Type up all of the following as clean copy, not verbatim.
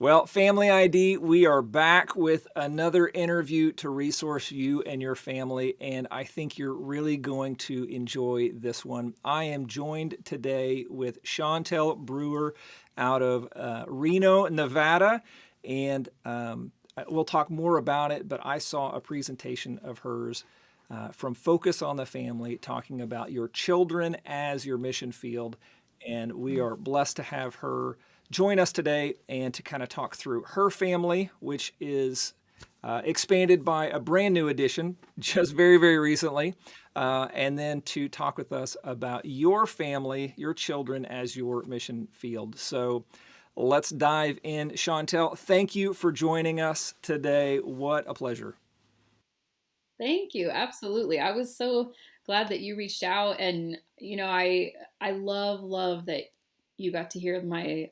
Well, Family ID, we are back with another interview to resource you and your family, and I think you're really going to enjoy this one. I am joined today with Shontell Brewer out of Reno, Nevada, and we'll talk more about it, but I saw a presentation of hers from Focus on the Family talking about your children as your mission field, and we are blessed to have her join us today and to kind of talk through her family, which is expanded by a brand new addition just very, very recently, and then to talk with us about your family, your children as your mission field. So let's dive in. Chantal, thank you for joining us today. What a pleasure. Thank you. Absolutely. I was so glad that you reached out and I love that you got to hear my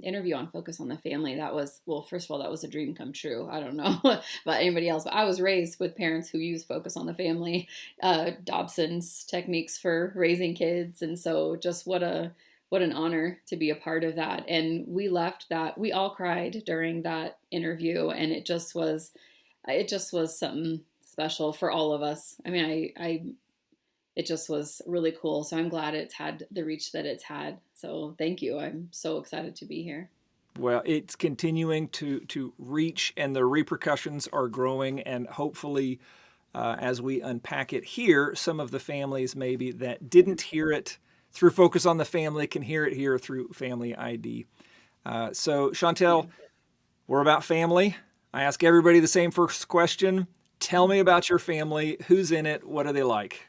interview on Focus on the Family. That was, well, first of all, that was a dream come true. I don't know about anybody else, but I was raised with parents who use Focus on the Family, Dobson's techniques for raising kids. And so just what an honor to be a part of that. And we all cried during that interview, and it just was something special for all of us. I mean, it just was really cool. So I'm glad it's had the reach that it's had. So thank you. I'm so excited to be here. Well, it's continuing to reach, and the repercussions are growing, and hopefully, as we unpack it here, some of the families maybe that didn't hear it through Focus on the Family can hear it here through Family ID. So, Yeah. Chantel, we're about family. I ask everybody the same first question. Tell me about your family. Who's in it? What are they like?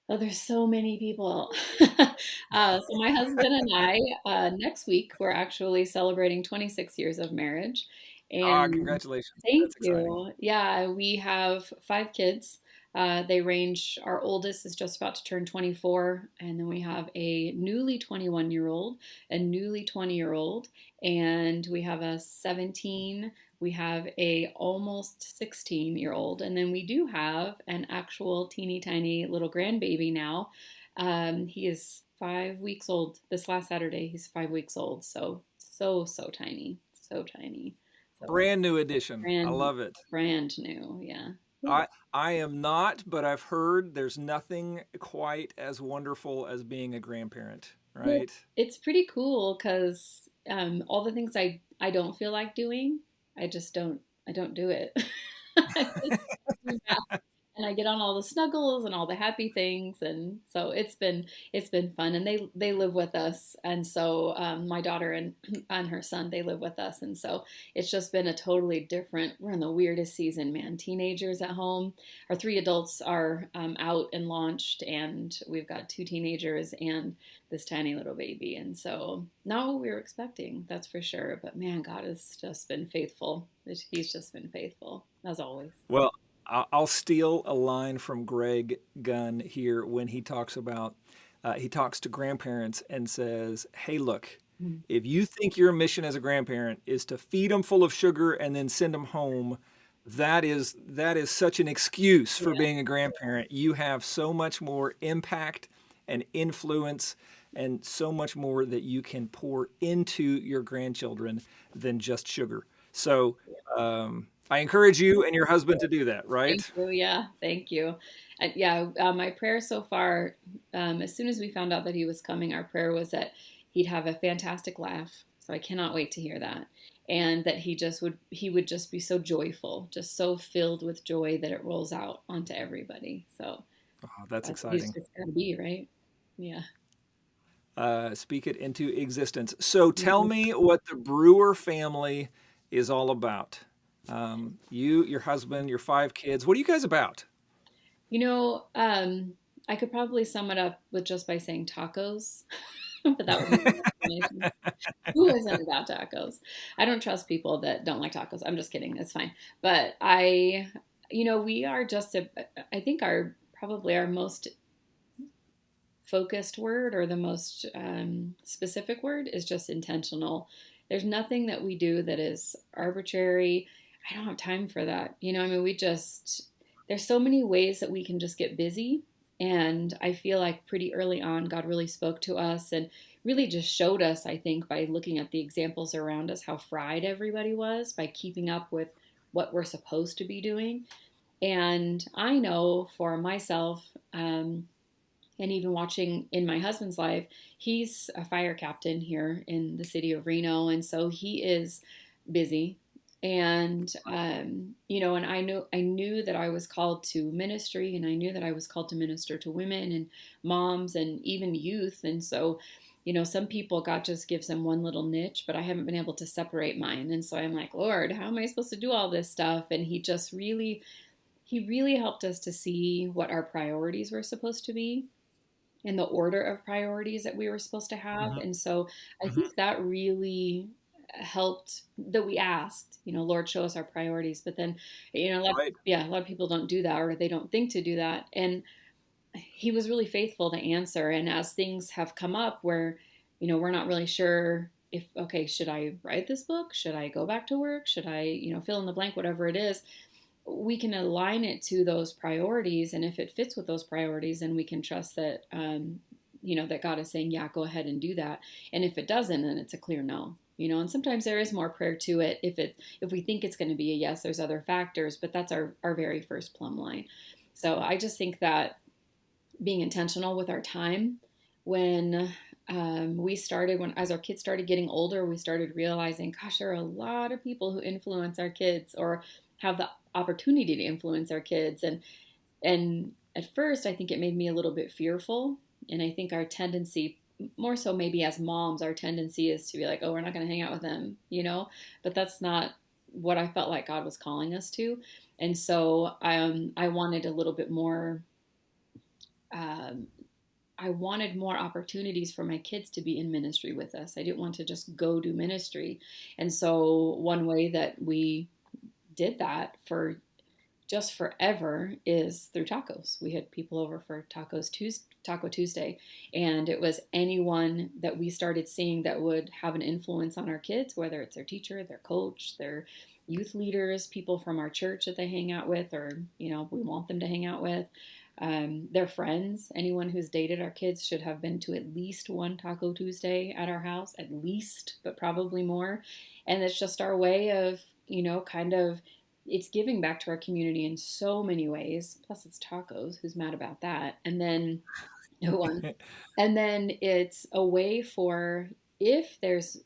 Oh, there's so many people. So my husband and I, next week, we're actually celebrating 26 years of marriage. Ah, And congratulations. thank That's exciting. you. Yeah, we have five kids. They range, our oldest is just about to turn 24, and then we have a newly 21-year-old, a newly 20-year-old, and we have a 17, we have a almost 16-year-old, and then we do have an actual teeny tiny little grandbaby now. He is 5 weeks old. This last Saturday, he's 5 weeks old. So tiny, so tiny. So Brand new edition. I brand love it. brand new. Yeah. Yeah. I am not, but I've heard there's nothing quite as wonderful as being a grandparent, Well, right? it's pretty cool because all the things I don't feel like doing, I just don't do it. I just do that. And I get on all the snuggles and all the happy things, and so it's been fun. And they live with us, and so my daughter and her son, they live with us, and so it's just been a totally different. We're in the weirdest season, man. Teenagers at home. Our three adults are out and launched, and we've got two teenagers and this tiny little baby, and so not what we were expecting, that's for sure. But man, God has just been faithful. He's just been faithful as always. Well, I'll steal a line from Greg Gunn here when he talks about he talks to grandparents and says, "Hey, look, Mm. if you think your mission as a grandparent is to feed them full of sugar and then send them home, that is such an excuse for Yeah. being a grandparent. You have so much more impact and influence and so much more that you can pour into your grandchildren than just sugar." So I encourage you and your husband to do that, Thank right? you. Yeah, thank you. And yeah, my prayer so far, as soon as we found out that he was coming, our prayer was that he'd have a fantastic laugh. So I cannot wait to hear that. And that he would just be so joyful, just so filled with joy that it rolls out onto everybody. So Oh, that's he's exciting. just got to be, right? Yeah. Speak it into existence. So tell Mhm. me what the Brewer family is all about. You, your husband, your five kids. What are you guys about? You know, I could probably sum it up with just by saying tacos, but that would be my explanation. Who isn't about tacos? I don't trust people that don't like tacos. I'm just kidding. It's fine. But we are just I think probably our most focused word or the most specific word is just intentional. There's nothing that we do that is arbitrary. I don't have time for that. I mean, there's so many ways that we can just get busy And I feel like pretty early on, God really spoke to us and really just showed us, I think, by looking at the examples around us, how fried everybody was by keeping up with what we're supposed to be doing. And I know for myself, and even watching in my husband's life, he's a fire captain here in the city of Reno. And so he is busy. And, and I knew that I was called to ministry, and I knew that I was called to minister to women and moms and even youth. And so, some people, God just gives them one little niche, but I haven't been able to separate mine. And so I'm like, Lord, how am I supposed to do all this stuff? And he really helped us to see what our priorities were supposed to be and the order of priorities that we were supposed to have. Hmm. And so I Hmm. think that really helped, that we asked, Lord, show us our priorities. But then, Right. a lot of people don't do that, or they don't think to do that. And he was really faithful to answer. And as things have come up where, we're not really sure if, okay, should I write this book? Should I go back to work? Should I, fill in the blank, whatever it is, we can align it to those priorities. And if it fits with those priorities, then we can trust that, that God is saying, yeah, go ahead and do that. And if it doesn't, then it's a clear no. And sometimes there is more prayer to it. If we think it's going to be a yes, there's other factors, but that's our very first plumb line. So I just think that being intentional with our time, when we started, when as our kids started getting older, we started realizing, gosh, there are a lot of people who influence our kids or have the opportunity to influence our kids. And at first, I think it made me a little bit fearful. And I think our tendency, more so maybe as moms, our tendency is to be like, oh, we're not going to hang out with them. But that's not what I felt like God was calling us to. And so I wanted a little bit more. Um, I wanted more opportunities for my kids to be in ministry with us. I didn't want to just go do ministry. And so one way that we did that for just forever is through tacos. We had people over for Taco Tuesday, and it was anyone that we started seeing that would have an influence on our kids, whether it's their teacher, their coach, their youth leaders, people from our church that they hang out with, or we want them to hang out with. Their friends, anyone who's dated our kids should have been to at least one Taco Tuesday at our house, at least, but probably more. And it's just our way of, kind of, it's giving back to our community in so many ways. Plus, it's tacos. Who's mad about that? And then, no one. And then it's a way for, if there's,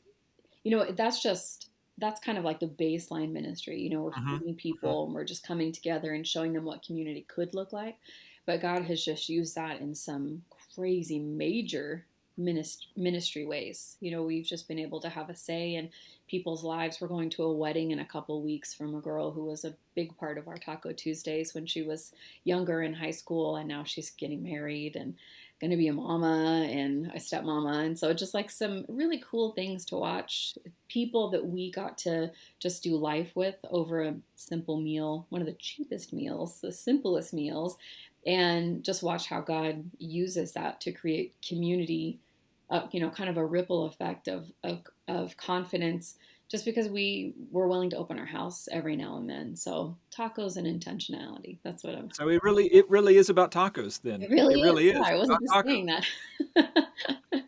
that's kind of like the baseline ministry. We're Hmm. feeding Hmm. people and we're just coming together and showing them what community could look like. But God has just used that in some crazy major ministry ways. We've just been able to have a say in people's lives. We're going to a wedding in a couple weeks from a girl who was a big part of our Taco Tuesdays when she was younger in high school, and now she's getting married and going to be a mama and a stepmama. And so just like some really cool things to watch, people that we got to just do life with over a simple meal, one of the cheapest meals, the simplest meals, and just watch how God uses that to create community, kind of a ripple effect of confidence, just because we were willing to open our house every now and then. So tacos and intentionality. That's what I'm. So it really is about tacos then. It really It is. really Yeah, is I wasn't about just saying tacos. that.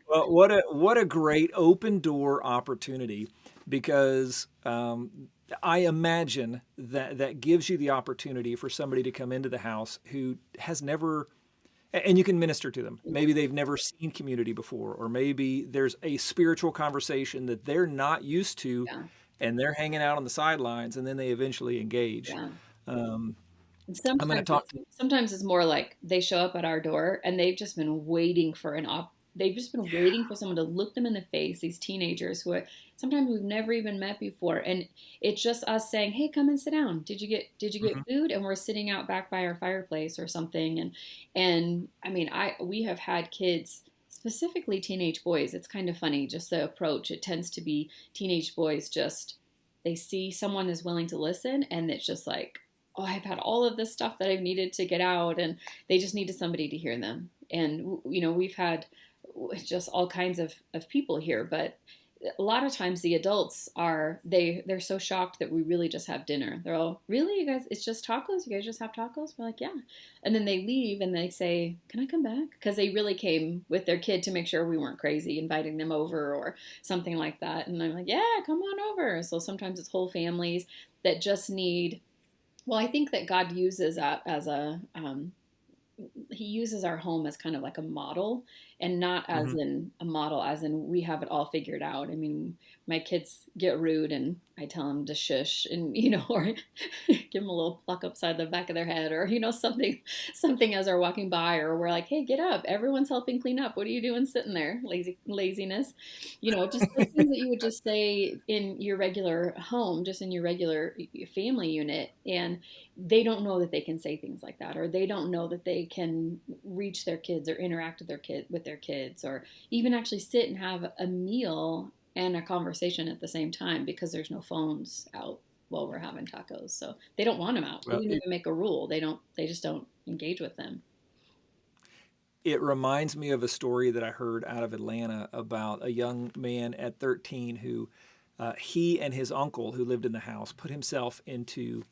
Well, what a great open door opportunity, because I imagine that gives you the opportunity for somebody to come into the house who has never, and you can minister to them. Maybe they've never seen community before, or maybe there's a spiritual conversation that they're not used to, Yeah, and they're hanging out on the sidelines, and then they eventually engage. yeah. Um, And I'm going to sometimes talk. it's more like they show up at our door and they've just been waiting for they've just been waiting for someone to look them in the face, these teenagers who are sometimes we've never even met before. And it's just us saying, hey, come and sit down. Did you get Mhm. food? And we're sitting out back by our fireplace or something. And I mean, we have had kids, specifically teenage boys. It's kind of funny, just the approach. It tends to be teenage boys, just they see someone is willing to listen, and it's just like, oh, I've had all of this stuff that I've needed to get out, and they just needed somebody to hear them. And we've had just all kinds of people here, but a lot of times the adults they're so shocked that we really just have dinner. They're all, really, you guys, it's just tacos? You guys just have tacos? We're like, yeah. And then they leave and they say, can I come back? Because they really came with their kid to make sure we weren't crazy inviting them over or something like that. And I'm like, yeah, come on over. So sometimes it's whole families that just need, well, I think that God uses that as he uses our home as kind of like a model, and not as Hmm. in a model as in we have it all figured out. I mean, my kids get rude and I tell them to shush, and or give them a little pluck upside the back of their head, or something as they're walking by, or we're like, hey, get up, everyone's helping clean up, what are you doing sitting there, laziness, just those things that you would just say in your regular home, just in your regular family unit. And they don't know that they can say things like that, or they don't know that they can reach their kids or interact with their kids, or even actually sit and have a meal and a conversation at the same time, because there's no phones out while we're having tacos. So they don't want them out. We Well, didn't even make a rule. They just don't engage with them. it reminds me of a story that I heard out of Atlanta about a young man at 13 who he and his uncle, who lived in the house, put himself into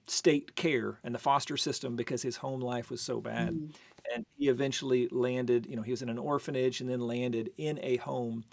state care and the foster system because his home life was so bad. Mm, And he eventually landed, he was in an orphanage and then landed in a home.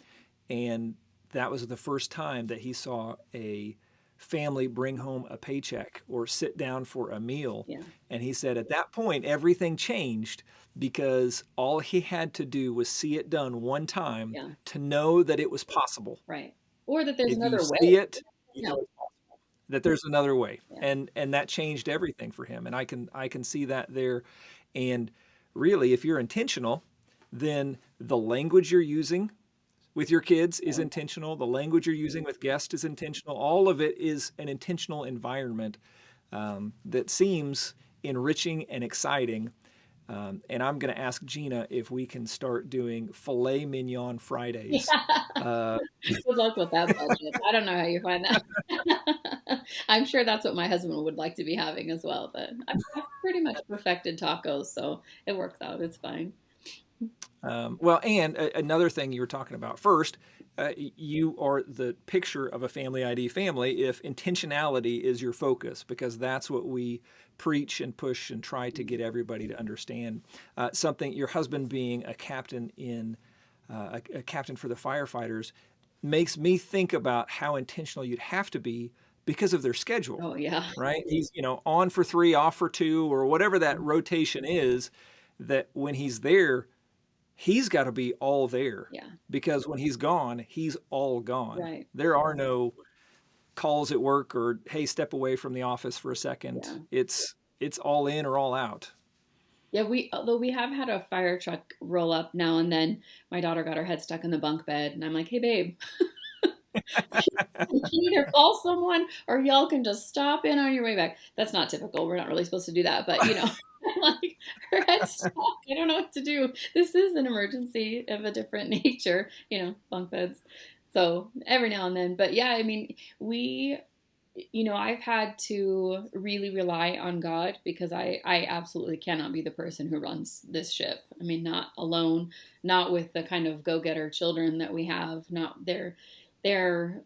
And that was the first time that he saw a family bring home a paycheck or sit down for a meal. yeah, And he said at that point, everything changed because all he had to do was see it done one time yeah, to know that it was possible. right. Or that there's If you another way. see it, you Yeah, know it's possible. That there's another way. yeah, And that changed everything for him. And I can see that there. And really, if you're intentional, then the language you're using with your kids is yeah. intentional. The language you're using with guests is intentional. All of it is an intentional environment that seems enriching and exciting. And I'm going to ask Gina if we can start doing filet mignon Fridays. Yeah. Uh, Good luck with that budget. I don't know how you find that. I'm sure that's what my husband would like to be having as well. But I've pretty much perfected tacos, so it works out. It's fine. well, and another thing you were talking about first, you are the picture of a family ID family if intentionality is your focus, because that's what we preach and push and try to get everybody to understand. Something, your husband being a captain a captain for the firefighters, makes me think about how intentional you'd have to be because of their schedule, Oh yeah, right? He's, on for 3, off for 2, or whatever that rotation is, that when he's there, he's got to be all there yeah, because when he's gone, he's all gone. right, There are no calls at work or, hey, step away from the office for a second. yeah, It's all in or all out. yeah. Although we have had a fire truck roll up now and then. My daughter got her head stuck in the bunk bed, and I'm like, hey babe, you can either call someone or y'all can just stop in on your way back. That's not typical. We're not really supposed to do that, but like, her head's stuck. I don't know what to do. This is an emergency of a different nature, bunk beds. So every now and then, but yeah, I mean, I've had to really rely on God, because I absolutely cannot be the person who runs this ship. I mean, not alone, not with the kind of go-getter children that we have. Not they're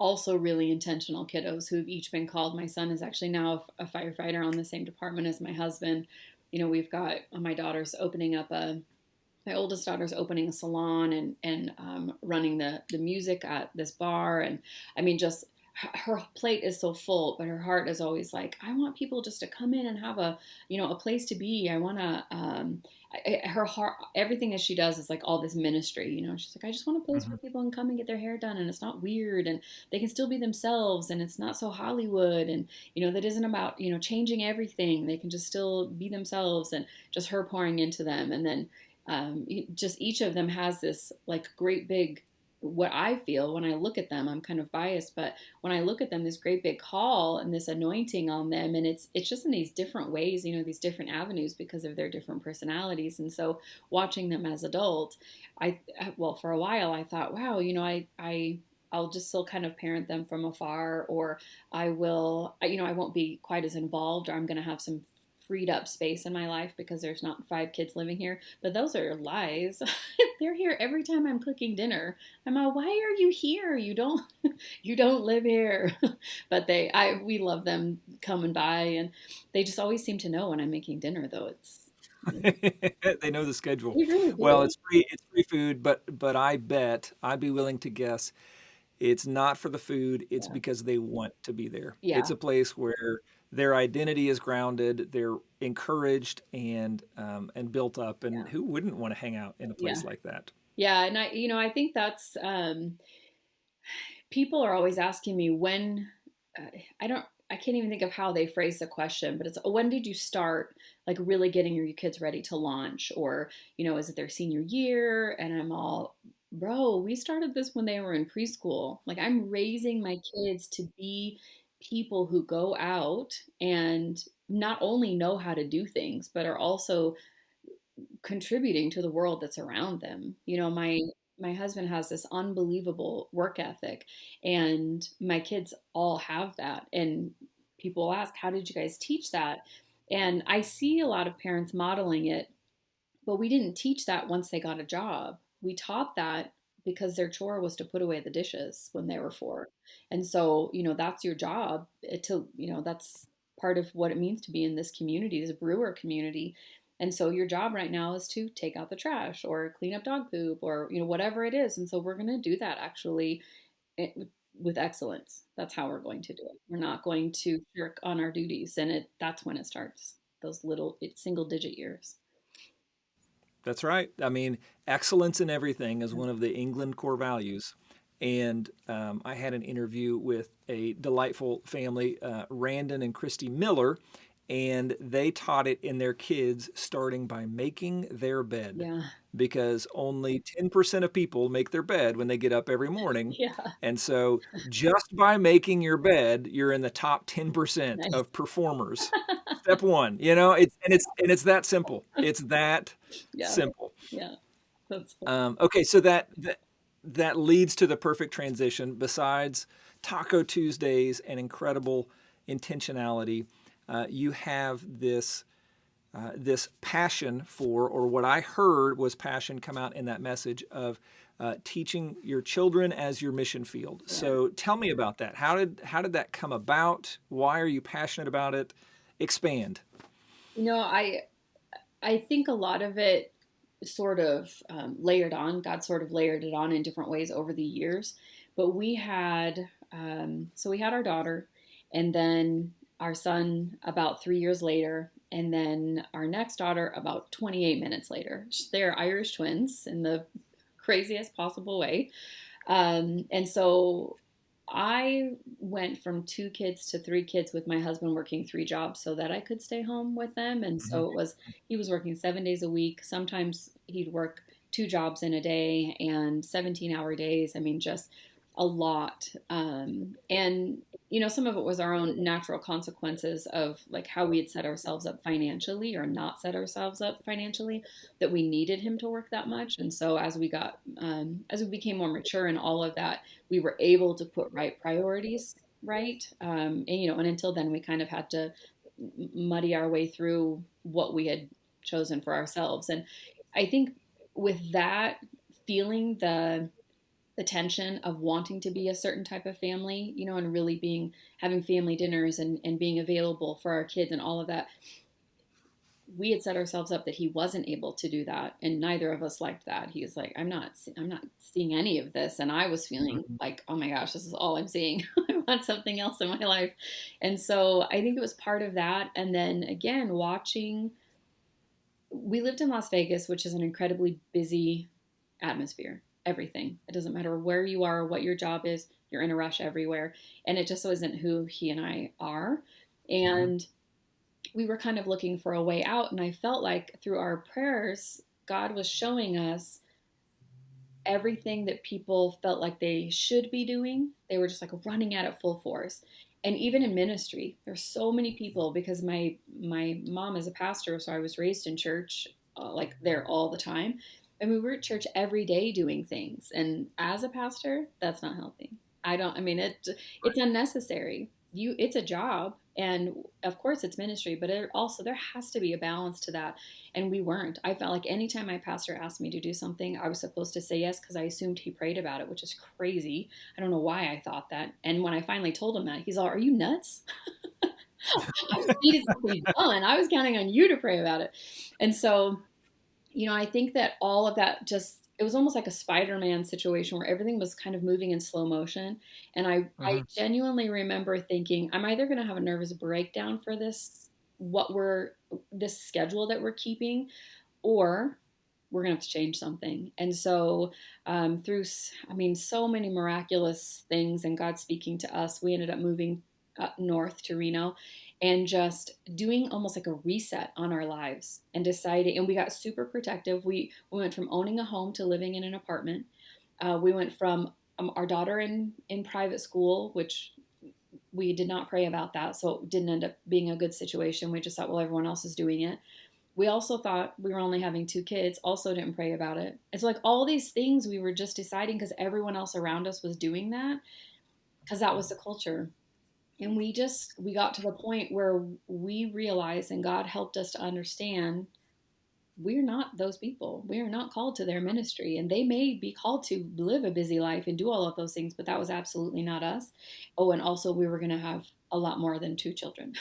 also really intentional kiddos who've each been called. My son is actually now a firefighter on the same department as my husband. We've got my oldest daughter's opening a salon, and running the music at this bar. And I mean, just her plate is so full, but her heart is always like, I want people just to come in and have a place to be. I want to, her heart, everything that she does is like all this ministry. She's like, I just want a place where Mhm. people can come and get their hair done, and it's not weird, and they can still be themselves, and it's not so Hollywood, and that isn't about changing everything. They can just still be themselves, and just her pouring into them. And then just each of them has this like great big, what I feel when I look at them, I'm kind of biased, but when I look at them, this great big call and this anointing on them. And it's just in these different ways, these different avenues, because of their different personalities. And so watching them as adults, well, for a while I thought, wow, I'll just still kind of parent them from afar, or I won't be quite as involved, or I'm going to have some freed up space in my life because there's not 5 kids living here. But those are lies. They're here every time I'm cooking dinner. I'm like, why are you here? You don't you don't live here. But we love them coming by, and they just always seem to know when I'm making dinner, though. It's They know the schedule. they really Well, do. it's free food, but I bet I'd be willing to guess it's not for the food, it's Yeah. because they want to be there. It's Yeah. a place where their identity is grounded, they're encouraged and built up, and Yeah. who wouldn't want to hang out in a Yeah. place like that? Yeah. And I think that's people are always asking me when uh, I can't even think of how they phrase the question, but it's when did you start like really getting your kids ready to launch, or is it their senior year? And I'm all, bro, we started this when they were in preschool. Like, I'm raising my kids to be people who go out and not only know how to do things but are also contributing to the world that's around them. My husband has this unbelievable work ethic, and my kids all have that. And people ask, how did you guys teach that? And I see a lot of parents modeling it, but we didn't teach that once they got a job. We taught that because their chore was to put away the dishes when they were 4. And so, that's your job that's part of what it means to be in this community, this brewer community. And so your job right now is to take out the trash or clean up dog poop or, whatever it is. And so we're going to do that actually eh, with excellence. That's how we're going to do it. We're not going to shirk on our duties. And that's when it starts, those little single digit years. That's right. I mean, excellence in everything is one of the England core values. And I had an interview with a delightful family, Randon and Christy Miller, and they taught it in their kids starting by making their bed Yeah. because only 10% of people make their bed when they get up every morning. Yeah. And so just by making your bed, you're in the top 10% Nice. of performers. Step one, it's that simple. It's that Yeah. simple. Yeah. That's fun. Okay, so that leads to the perfect transition. Besides Taco Tuesdays and incredible intentionality, you have this passion for, or what I heard was passion come out in that message of teaching your children as your mission field. Yeah. So tell me about that. How did that come about? Why are you passionate about it? Expand. I think a lot of it sort of layered on. God sort of layered it on in different ways over the years. But we had our daughter, and then our son about 3 years later, and then our next daughter about 28 minutes later. They're Irish twins in the craziest possible way. And so I went from 2 kids to 3 kids with my husband working 3 jobs so that I could stay home with them. And Mhm. so he was working 7 days a week. Sometimes he'd work 2 jobs in a day and 17-hour days. I mean, just a lot. And, some of it was our own natural consequences of like how we had set ourselves up financially or not set ourselves up financially, that we needed him to work that much. And so as we became more mature in all of that, we were able to put right priorities right. And until then, we kind of had to muddy our way through what we had chosen for ourselves. And I think with that, feeling the tension of wanting to be a certain type of family, and really having family dinners and being available for our kids and all of that, we had set ourselves up that he wasn't able to do that, and neither of us liked that. He was like, I'm not seeing any of this, and I was feeling Mhm. like, oh my gosh, this is all I'm seeing. I want something else in my life. And so I think it was part of that. And then again, watching, we lived in Las Vegas, which is an incredibly busy atmosphere. Everything, it doesn't matter where you are, what your job is, you're in a rush everywhere. And it just wasn't who he and I are. Mhm. And we were kind of looking for a way out. And I felt like through our prayers, God was showing us everything that people felt like they should be doing. They were just like running at it full force. And even in ministry, there's so many people, because my mom is a pastor, so I was raised in church, like there all the time. And we were at church every day doing things. And as a pastor, that's not healthy. I don't. I mean, it's unnecessary. It's a job, And of course it's ministry, but there has to be a balance to that. And we weren't. I felt like anytime my pastor asked me to do something, I was supposed to say yes because I assumed he prayed about it, which is crazy. I don't know why I thought that. And when I finally told him that, he's all, "Are you nuts? I just needed something done. I was counting on you to pray about it." And so, I think that all of that it was almost like a Spider-Man situation where everything was kind of moving in slow motion. And I Hmm. genuinely remember thinking, I'm either going to have a nervous breakdown for this schedule that we're keeping, or we're going to have to change something. And so, so many miraculous things and God speaking to us, we ended up moving up north to Reno and just doing almost like a reset on our lives and deciding. And we got super protective. We went from owning a home to living in an apartment. We went from our daughter in private school, which we did not pray about that. So it didn't end up being a good situation. We just thought, well, everyone else is doing it. We also thought we were only having 2 kids, also didn't pray about it. It's like all these things we were just deciding because everyone else around us was doing that, because that was the culture. And we got to the point where we realized, and God helped us to understand, we're not those people. We are not called to their ministry. And they may be called to live a busy life and do all of those things, but that was absolutely not us. Oh, and also we were going to have a lot more than 2 children.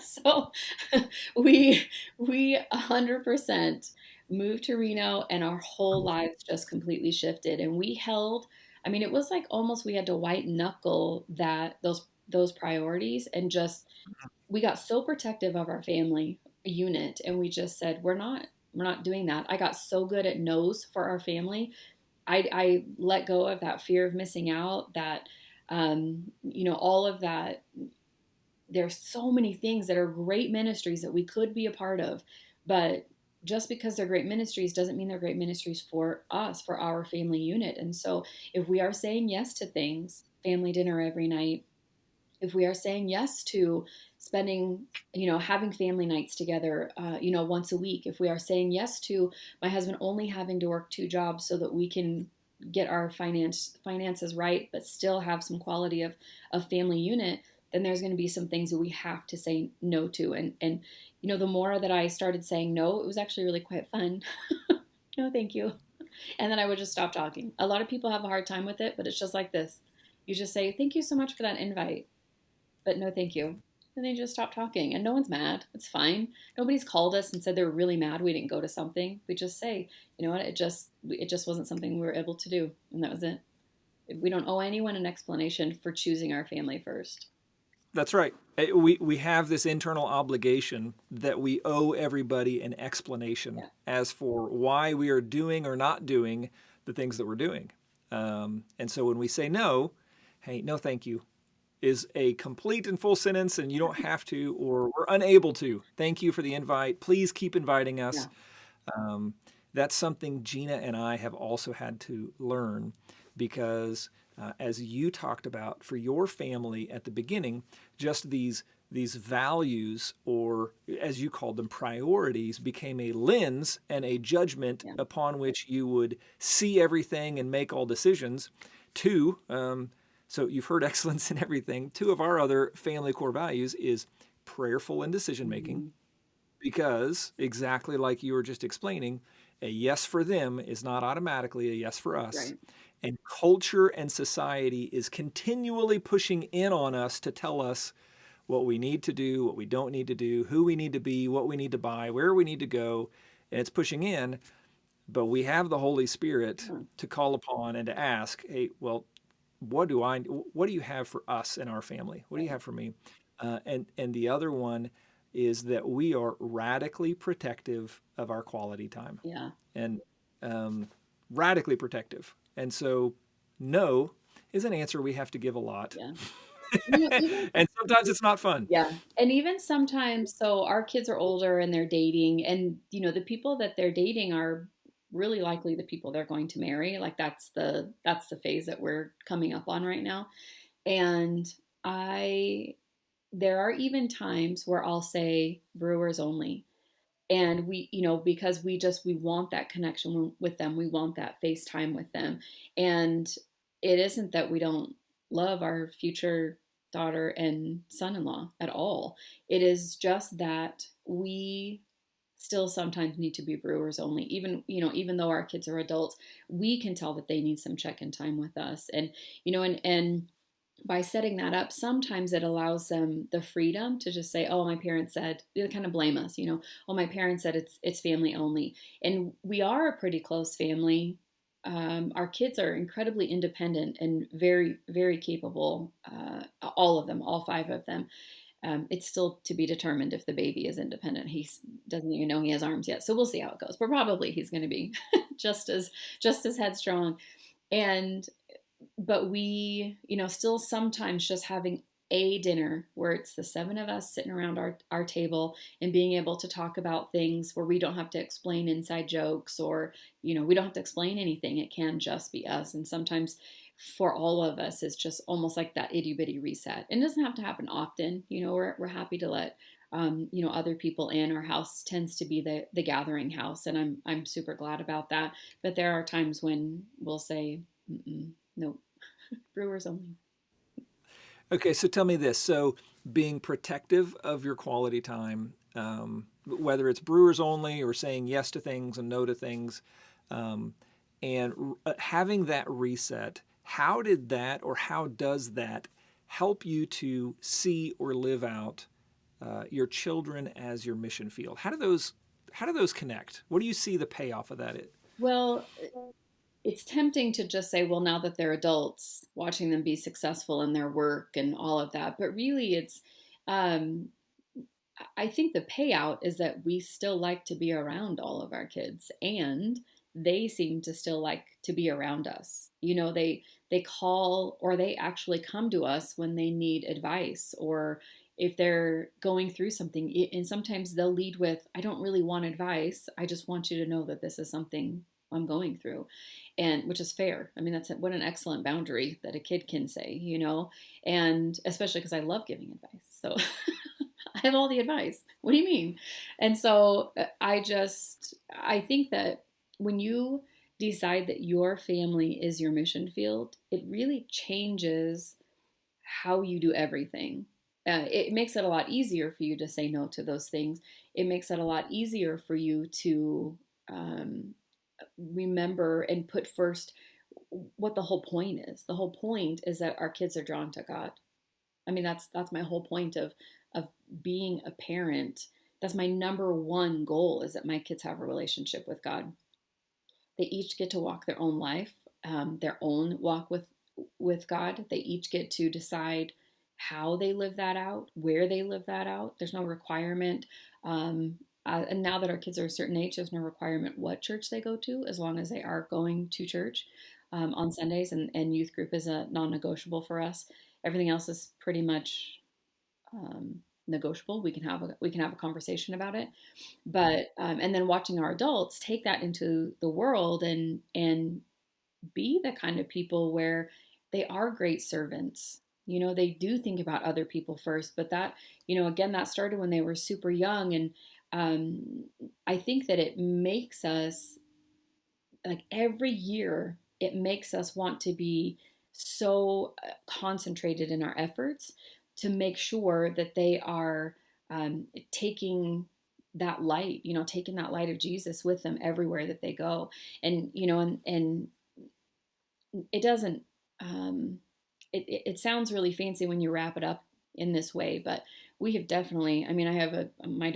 So we 100% moved to Reno, and our whole lives just completely shifted. And it was like almost we had to white knuckle those priorities, and just we got so protective of our family unit, and we just said we're not doing that. I got so good at no's for our family. I let go of that fear of missing out, that all of that. There's so many things that are great ministries that we could be a part of, but just because they're great ministries doesn't mean they're great ministries for us, for our family unit. And so if we are saying yes to things, family dinner every night, if we are saying yes to spending, having family nights together, once a week, if we are saying yes to my husband only having to work 2 jobs so that we can get our finances right, but still have some quality of family unit, then there's going to be some things that we have to say no to. And the more that I started saying no, it was actually really quite fun. No, thank you. And then I would just stop talking. A lot of people have a hard time with it, but it's just like this. You just say, "Thank you so much for that invite, but no thank you." And they just stop talking, and no one's mad. It's fine. Nobody's called us and said they were really mad we didn't go to something. We just say, "You know what, it just wasn't something we were able to do," and that was it. We don't owe anyone an explanation for choosing our family first. That's right. We have this internal obligation that we owe everybody an explanation Yeah. as for why we are doing or not doing the things that we're doing. And so when we say no, hey, no, thank you, is a complete and full sentence, and you don't have to, or we're unable to. Thank you for the invite. Please keep inviting Yeah. us. Um, that's something Gina and I have also had to learn because, as you talked about for your family at the beginning, just these values, or as you called them, priorities, became a lens and a judgment Yeah. upon which you would see everything and make all decisions. Two, so you've heard excellence in everything. Two of our other family core values is prayerful in decision making, Mm-hmm. because exactly like you were just explaining, a yes for them is not automatically a yes for us. Right. And culture and society is continually pushing in on us to tell us what we need to do, what we don't need to do, who we need to be, what we need to buy, where we need to go. And it's pushing in, but we have the Holy Spirit Yeah. to call upon and to ask, hey, well, what do you have for us and our family? What do you Right. have for me? And the other one is that we are radically protective of our quality time, Yeah. and um, radically protective. And so, no is an answer we have to give a lot, Yeah. Even and sometimes it's not fun. Yeah. And even sometimes, so our kids are older and they're dating, and the people that they're dating are really likely the people they're going to marry. Like that's the phase that we're coming up on right now. And I there are even times where I'll say brewers only. And because we want that connection with them. We want that FaceTime with them. And it isn't that we don't love our future daughter and son-in-law at all. It is just that we still sometimes need to be brewers only. Even, even though our kids are adults, we can tell that they need some check-in time with us. And, and by setting that up, sometimes it allows them the freedom to just say, "Oh, my parents said," they kind of blame us, "Oh, my parents said it's family only," and we are a pretty close family. Our kids are incredibly independent and very, very capable. All of them, all five of them. It's still to be determined if the baby is independent. He doesn't even know he has arms yet, so we'll see how it goes. But probably he's going to be just as headstrong. And but we, still sometimes just having a dinner where it's the seven of us sitting around our table and being able to talk about things where we don't have to explain inside jokes, or, we don't have to explain anything. It can just be us. And sometimes for all of us, it's just almost like that itty bitty reset. And it doesn't have to happen often. We're happy to let other people in. Our house tends to be the gathering house, and I'm super glad about that. But there are times when we'll say, nope, brewers only. Okay, so tell me this. So, being protective of your quality time, whether it's brewers only or saying yes to things and no to things, um, and having that reset, how did that or how does that help you to see or live out your children as your mission field? How do those connect? What do you see the payoff of that? Well, it's tempting to just say, well, now that they're adults, watching them be successful in their work and all of that. But really, um, I think the payout is that we still like to be around all of our kids, and they seem to still like to be around us. They call, or they actually come to us when they need advice, or if they're going through something. And sometimes they'll lead with, "I don't really want advice. I just want you to know that this is something I'm going through," and which is fair. I mean, what an excellent boundary that a kid can say. And especially because I love giving advice. So I have all the advice. What do you mean? And so I think that when you decide that your family is your mission field, it really changes how you do everything. It makes it a lot easier for you to say no to those things. It makes it a lot easier for you to um, remember and put first what the whole point is. The whole point is that our kids are drawn to God. I mean, that's my whole point of being a parent. That's my number one goal, is that my kids have a relationship with God. They each get to walk their own life, their own walk with God. They each get to decide how they live that out, where they live that out. There's no requirement. And now that our kids are a certain age, there's no requirement what church they go to, as long as they are going to church on Sundays. And youth group is a non-negotiable for us. Everything else is pretty much negotiable. We can have a conversation about it. But and then watching our adults take that into the world and be the kind of people where they are great servants. They do think about other people first. But that, again, that started when they were super young. And I think that it makes us, like, every year, it makes us want to be so concentrated in our efforts to make sure that they are taking taking that light of Jesus with them everywhere that they go. And, and it doesn't, it sounds really fancy when you wrap it up in this way, but we have definitely, I mean, my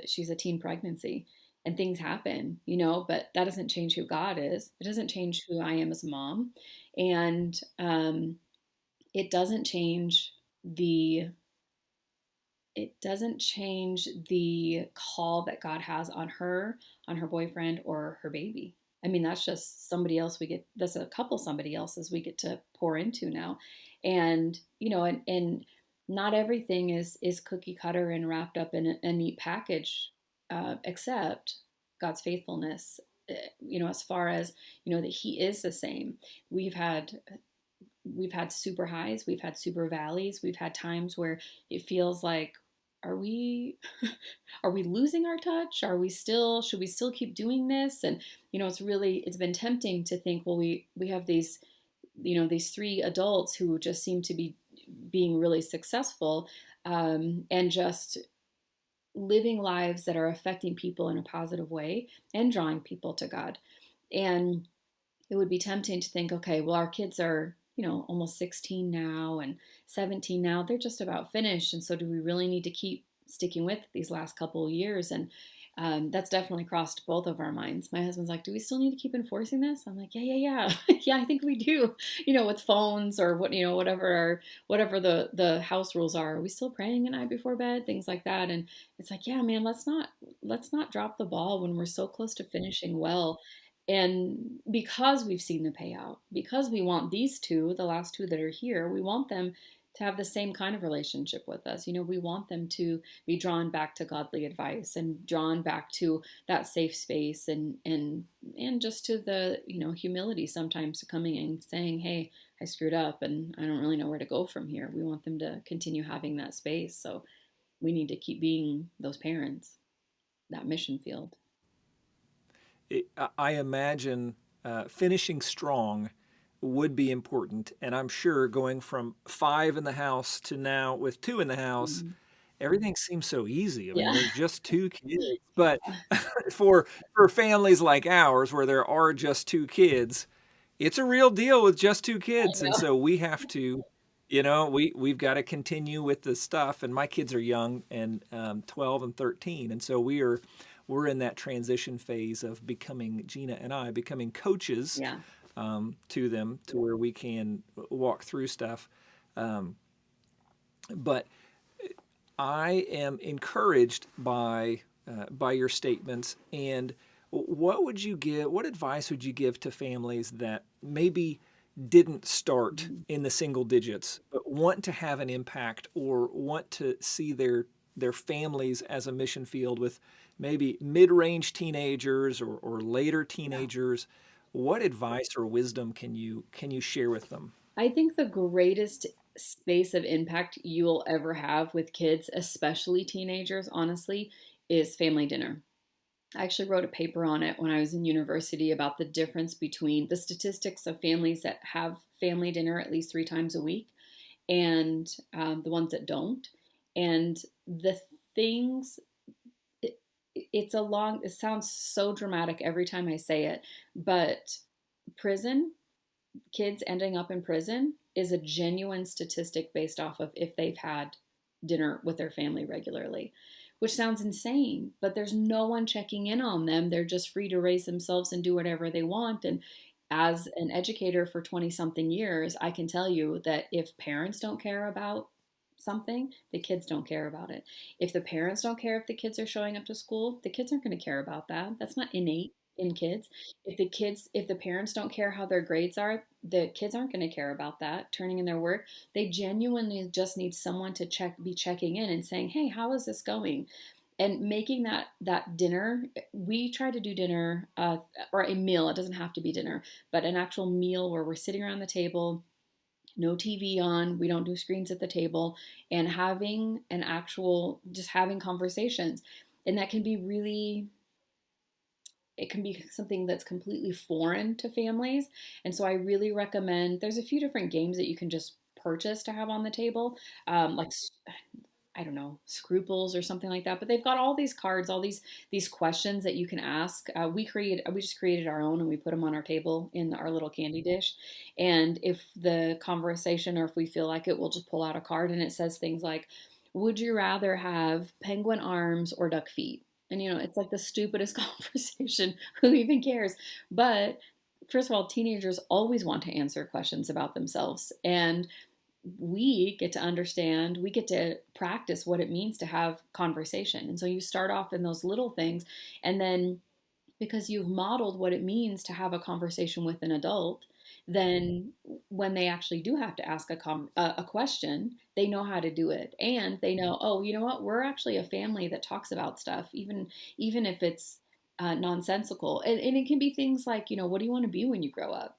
she's a teen pregnancy, and things happen, but that doesn't change who God is. It doesn't change who I am as a mom. And it doesn't change the it doesn't change the call that God has on her boyfriend, or her baby. I mean, that's just that's a couple somebody else's we get to pour into now. And, and not everything is cookie cutter and wrapped up in a neat package, except God's faithfulness, as far as, that He is the same. We've had we've had super highs, we've had super valleys, we've had times where it feels like, are we are we losing our touch? Should we still keep doing this? And it's been tempting to think, well, we have these these three adults who just seem to be being really successful, and just living lives that are affecting people in a positive way and drawing people to God. And it would be tempting to think, okay, well, our kids are, almost 16 now and 17 now. They're just about finished. And so do we really need to keep sticking with these last couple of years? And that's definitely crossed both of our minds. My husband's like, do we still need to keep enforcing this? I'm like, yeah. Yeah, I think we do, with phones or whatever the house rules are. Are we still praying at night before bed? Things like that. And it's like, yeah, man, let's not drop the ball when we're so close to finishing well. And because we've seen the payout, because we want these two, the last two that are here, we want them to have the same kind of relationship with us. We want them to be drawn back to godly advice and drawn back to that safe space, and just to the, humility sometimes coming and saying, hey, I screwed up and I don't really know where to go from here. We want them to continue having that space. So we need to keep being those parents, that mission field. I imagine finishing strong would be important. And I'm sure going from five in the house to now with two in the house, Mhm. everything seems so easy. I mean, Yeah. there's just two kids. But for for families like ours where there are just two kids, it's a real deal with just two I kids. And know. so we have to, we've got to continue with the stuff. And my kids are young and 12 and 13. And so we're in that transition phase of becoming, Gina and I, becoming coaches Yeah. to them to where we can walk through stuff. Um, but I am encouraged by your statements. And what would you give? What advice would you give to families that maybe didn't start Mhm. in the single digits, but want to have an impact or want to see their families as a mission field with maybe mid-range teenagers or later Yeah. teenagers? What advice or wisdom can you share with them? I think the greatest space of impact you'll ever have with kids, especially teenagers, honestly, is family dinner. I actually wrote a paper on it when I was in university about the difference between the statistics of families that have family dinner at least 3 times a week and the ones that don't. And the things, it, it sounds so dramatic every time I say it, but prison, kids ending up in prison is a genuine statistic based off of if they've had dinner with their family regularly, which sounds insane, but there's no one checking in on them. They're just free to raise themselves and do whatever they want. And as an educator for 20 something years, I can tell you that if parents don't care about something, the kids don't care about it. If the parents don't care if the kids are showing up to school, the kids aren't going to care about that. That's not innate in kids. If the parents don't care how their grades are, the kids aren't going to care about that turning in their work. They genuinely just need someone to be checking in and saying, hey, how is this going? And making that dinner. We try to do dinner, or a meal. It doesn't have to be dinner, but an actual meal where we're sitting around the table, no TV on, we don't do screens at the table, and having an actual, just having conversations. And that can be really, it can be something that's completely foreign to families. And so I really recommend, there's a few different games that you can just purchase to have on the table, like, I don't know, scruples or something like that. But they've got all these cards, all these questions that you can ask. We just created our own and we put them on our table in our little candy dish. And if the conversation, or if we feel like it, we'll just pull out a card and it says things like, "Would you rather have penguin arms or duck feet?" And it's like the stupidest conversation. Who even cares? But first of all, teenagers always want to answer questions about themselves, and we get to understand, we get to practice what it means to have conversation. And so you start off in those little things, and then because you've modeled what it means to have a conversation with an adult, then when they actually do have to ask a question, they know how to do it, and they know, oh, you know what, we're actually a family that talks about stuff, even if it's nonsensical, and it can be things like, what do you want to be when you grow up?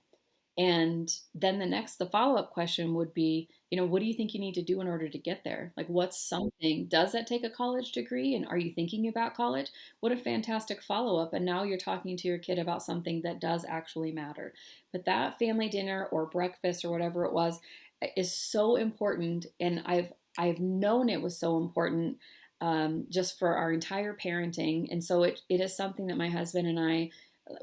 And then the follow-up question would be, what do you think you need to do in order to get there? Like, what's something, does that take a college degree? And are you thinking about college? What a fantastic follow-up. And now you're talking to your kid about something that does actually matter. But that family dinner or breakfast or whatever it was, is so important, and I've known it was so important, just for our entire parenting. And so it is something that my husband and I,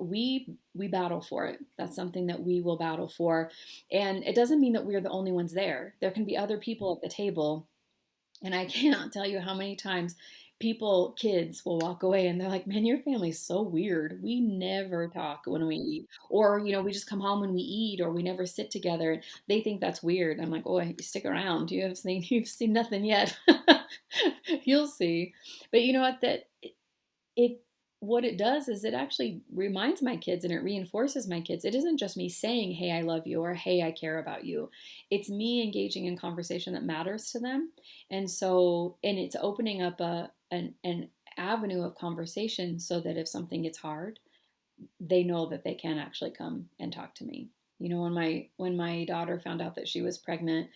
we battle for it. That's something that we will battle for. And it doesn't mean that we're the only ones there. There can be other people at the table, and I cannot tell you how many times kids will walk away and they're like, man, your family's so weird. We never talk when we eat. Or, we just come home when we eat, or we never sit together. They think that's weird. I'm like, oh, stick around. You've seen nothing yet. You'll see. But you know what? It what it does is it actually reminds my kids and it reinforces my kids. It isn't just me saying, hey, I love you, or hey, I care about you. It's me engaging in conversation that matters to them. And it's opening up an avenue of conversation, so that if something gets hard, they know that they can actually come and talk to me. When my daughter found out that she was pregnant,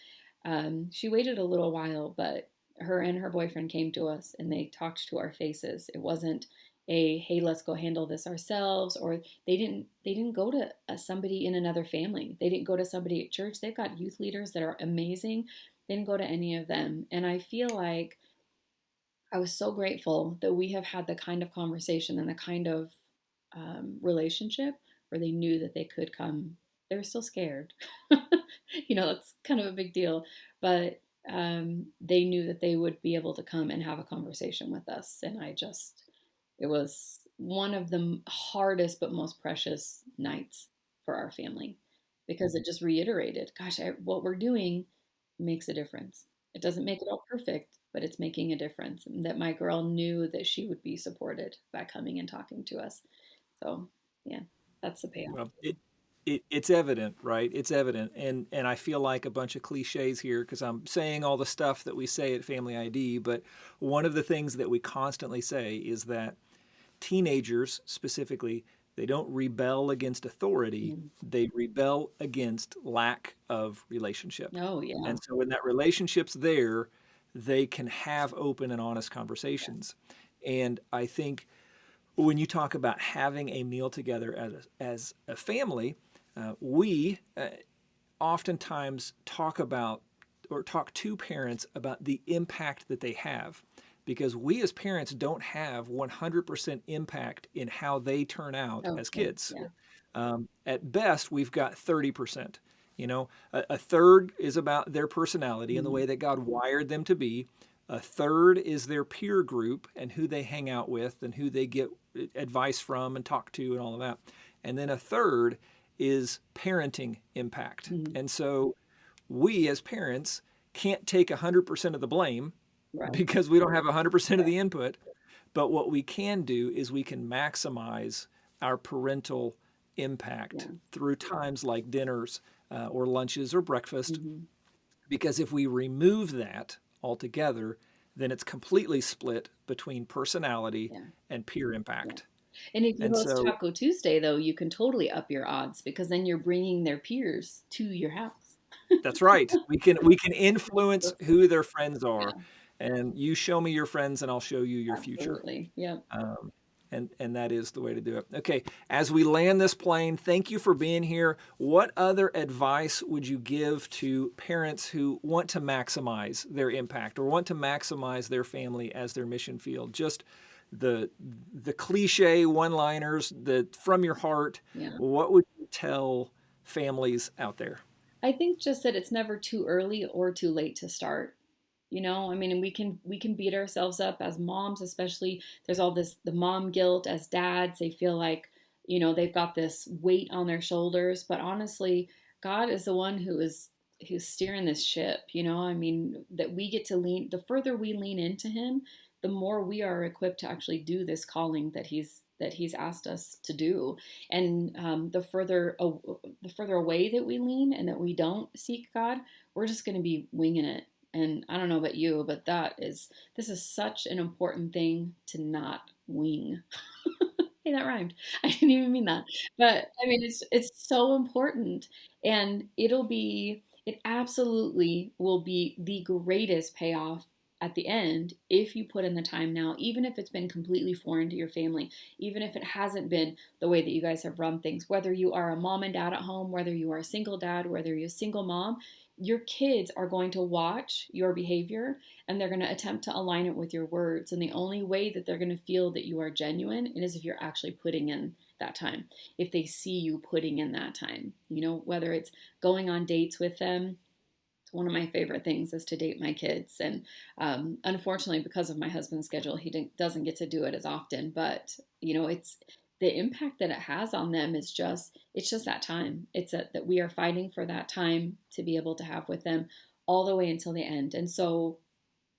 she waited a little while, but her and her boyfriend came to us and they talked to our faces. It wasn't a, hey, let's go handle this ourselves, or they didn't go to somebody in another family. They didn't go to somebody at church. They've got youth leaders that are amazing. They didn't go to any of them. And I feel like I was so grateful that we have had the kind of conversation and the kind of relationship where they knew that they could come. They were still scared. That's kind of a big deal. But they knew that they would be able to come and have a conversation with us. And it was one of the hardest but most precious nights for our family, because it just reiterated, gosh, what we're doing makes a difference. It doesn't make it all perfect, but it's making a difference. And that my girl knew that she would be supported by coming and talking to us. So, yeah, that's the payoff. Well, it's evident, right? It's evident, and I feel like a bunch of cliches here because I'm saying all the stuff that we say at Family ID. But one of the things that we constantly say is that teenagers, specifically, they don't rebel against authority; Mm. they rebel against lack of relationship. Oh, yeah. And so when that relationship's there, they can have open and honest conversations. And I think when you talk about having a meal together as a family, we oftentimes talk about or talk to parents about the impact that they have, because we as parents don't have 100% impact in how they turn out Oh, as sure. kids. Yeah. At best, we've got 30%. A third is about their personality and the Mm. way that God wired them to be. A third is their peer group and who they hang out with and who they get advice from and talk to and all of that. And then a third is parenting impact. Mhm. And so we as parents can't take 100% of the blame Right. because we don't have 100% of the input. But what we can do is we can maximize our parental impact Yeah. through times like dinners or lunches or breakfast. Hmm. Because if we remove that altogether, then it's completely split between personality Yeah. and peer Yeah. impact. And if you And host so Taco Tuesday, though, you can totally up your odds, because then you're bringing their peers to your house. that's right. We can influence who their friends are, Yeah, and you show me your friends, and I'll show you your future. absolutely. Yep. Um, and that is the way to do it. Okay, as we land this plane, thank you for being here. What other advice would you give to parents who want to maximize their impact or want to maximize their family as their mission field? Just the the cliche one-liners, the from your heart. Yeah. What would you tell families out there? I think just that it's never too early or too late to start. I mean, and we can beat ourselves up as moms, especially. There's all this the mom guilt. As dads, they feel like, they've got this weight on their shoulders, but honestly, God is the one who's steering this ship. I mean, that we get to lean, the further we lean into him, the more we are equipped to actually do this calling that he's asked us to do. And the further away that we lean and that we don't seek God, we're just going to be winging it. And I don't know about you, but this is such an important thing to not wing. Hey, that rhymed. I didn't even mean that. But I mean, it's so important, and it absolutely will be the greatest payoff at the end if you put in the time now, even if it's been completely foreign to your family, even if it hasn't been the way that you guys have run things, whether you are a mom and dad at home, whether you are a single dad, whether you're a single mom. your kids are going to watch your behavior and they're going to attempt to align it with your words. And the only way that they're going to feel that you are genuine is if you're actually putting in that time. If they see you putting in that time, whether it's going on dates with them. One of my favorite things is to date my kids. And unfortunately, because of my husband's schedule, he doesn't get to do it as often. But, it's the impact that it has on them it's just that time. It's that we are fighting for that time to be able to have with them all the way until the end. And so,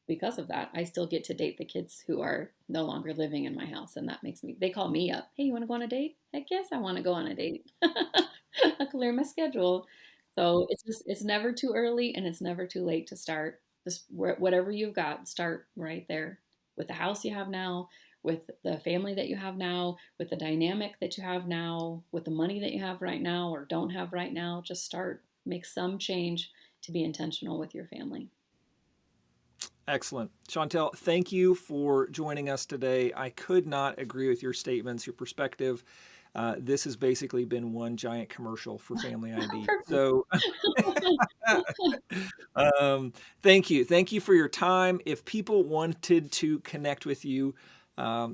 because of that, I still get to date the kids who are no longer living in my house. And that makes they call me up. Hey, you want to go on a date? Heck yes, I want to go on a date. I clear my schedule. So it's never too early and it's never too late to start. Just whatever you've got, start right there with the house you have now, with the family that you have now, with the dynamic that you have now, with the money that you have right now or don't have right now. Just start. Make some change to be intentional with your family. Excellent. Chantel, thank you for joining us today. I could not agree with your statements, your perspective. This has basically been one giant commercial for Family ID. Perfect. So thank you. Thank you for your time. If people wanted to connect with you,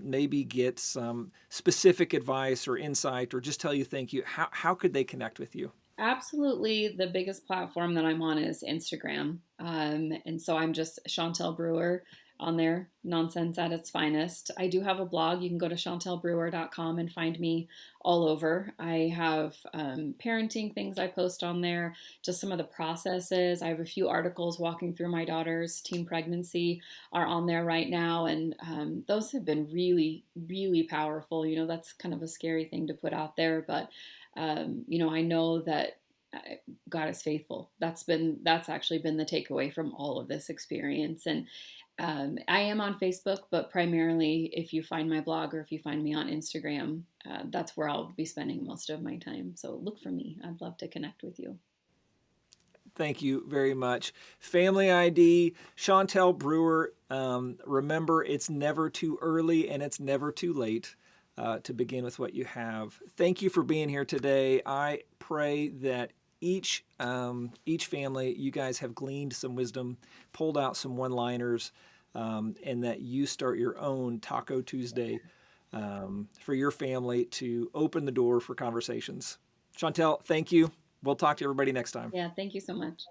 maybe get some specific advice or insight or just tell you thank you, how could they connect with you? Absolutely. The biggest platform that I'm on is Instagram. And so I'm just Shontell Brewer on there, nonsense at its finest. I do have a blog. You can go to chantelsbrewer.com and find me all over. I have parenting things I post on there, just some of the processes. I have a few articles walking through my daughter's teen pregnancy are on there right now. And those have been really, really powerful. That's kind of a scary thing to put out there, but I know that God is faithful. That's actually been the takeaway from all of this experience. And I am on Facebook, but primarily, if you find my blog or if you find me on Instagram, that's where I'll be spending most of my time. So look for me. I'd love to connect with you. Thank you very much. Family ID, Shontell Brewer. Remember, it's never too early and it's never too late to begin with what you have. Thank you for being here today. I pray that each family, you guys have gleaned some wisdom, pulled out some one-liners, and that you start your own Taco Tuesday for your family to open the door for conversations. Shontell, thank you. We'll talk to everybody next time. Yeah, thank you so much.